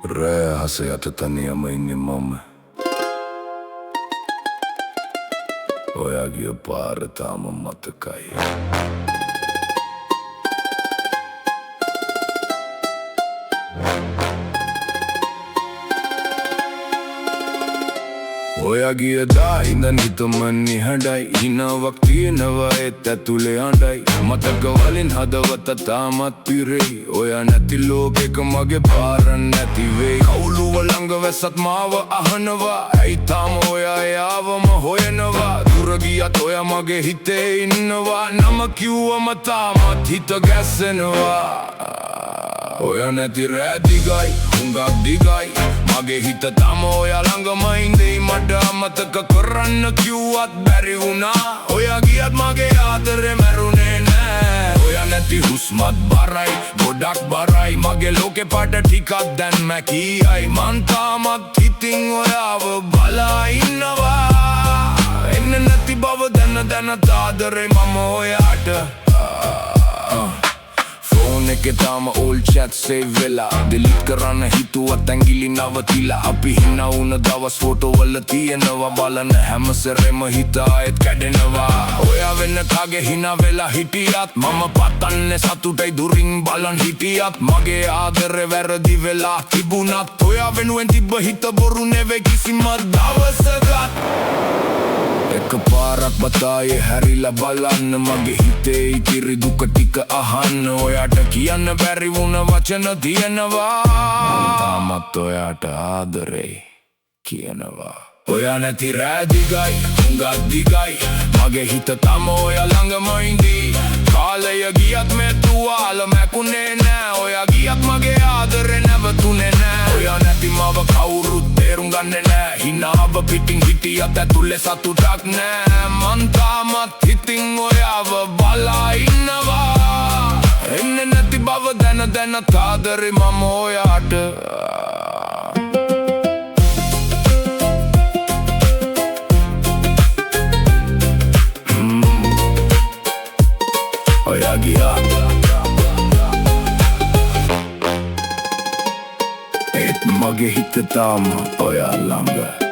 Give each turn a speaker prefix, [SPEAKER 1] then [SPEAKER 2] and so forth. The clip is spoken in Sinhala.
[SPEAKER 1] Rehase atetani amaini mama Oyagia paare taama matakai Oyagia da indan hitamani handai Hinawak tiyenawa et ඇතුලේ අඬයි මතකවලින් හදවත තාමත් පිරෙයි ඔයා නැති ලෝකෙක මගේ පාර නැති වෙයි කවුළුව ළඟ වැස්සත් මාව අහනවා ඇයි තාම ඔයා යාවම හොයනවා දුර ගියත් ඔයා මගේ හිතේ ඉන්නවා නම කිව්වම තාමත් හිත ගැස්සෙනවා ඔයා නැති රෑ දිගයි හුඟක් දිගයි මගේ හිත තාම ඔයා ළඟම ඉඳෙයි මට අමතක කරන්න කිව්වත් බැරි වුණා ඔයා ගියත් මගේ ආදරේ මැරුණේ නෑ ඔයා නැති හුස්මත් බරයි ගොඩක් බරයි මගේ ලෝකේ පාට ටිකක් දැන් මැකියයි මං තාමත් හිතින් ඔයාව බලා ඉන්නවා එන්න නැති බව දැන ආදරේ මම ඔයාට ෆෝන් එකේ තාම ඕල් චැට් සේව් වෙලා ඩිලීට් කරන්න හිතුවත් ඇඟිලි නවතිලා අපි හිනා වුණ දවස් ෆොටෝ වල තියෙනවා බලන හැම සැරේම හිත ආයෙත් කැඩෙනවා ඔයා වෙන්න කාගේ හිනා වෙලා හිටියත් මම පතන්නේ සතුටයි දුරින් බලන් හිටියත් මගේ ආදරේ වැරදි වෙලා තිබුණත් ඔයා වෙනුවෙන් තිබ්බ හිත බොරු නෙවෙයි කිසිම දවසක එක පාරක් බතායේ හැරිලා බලන්න මගේ හිතේ ඉතිරි දුක ටික අහන්න ඔයාට කියන්න බැරි වුණ වචන තියෙනවා තාමත් ඔයාට ආදරේ කියනවා ඔයා නැති රෑ දිගයි හුඟක් දිගයි මගේ හිත තම ඔයා ළඟම ඉඳී කාලය ගියත් මේ තුවාල මැකුනේ නෑ ඔයා ගියත් මගේ ආදරේ නැවතුනේ නෑ ඔයා නැති මව කවුරුත් තේරුම් ගන්නේ නෑ හිනාව පිටින් හිටියත් ඇතුලේ සතුටක් නෑ මං තාමත් හිතින් ඔයාව බලා ඉන්නවා එන්නේ නැති බව දැන ආදරේ මම ඔයාට ඔයා ගියා ඒත් මගේ හිත තාම ඔයා ළඟ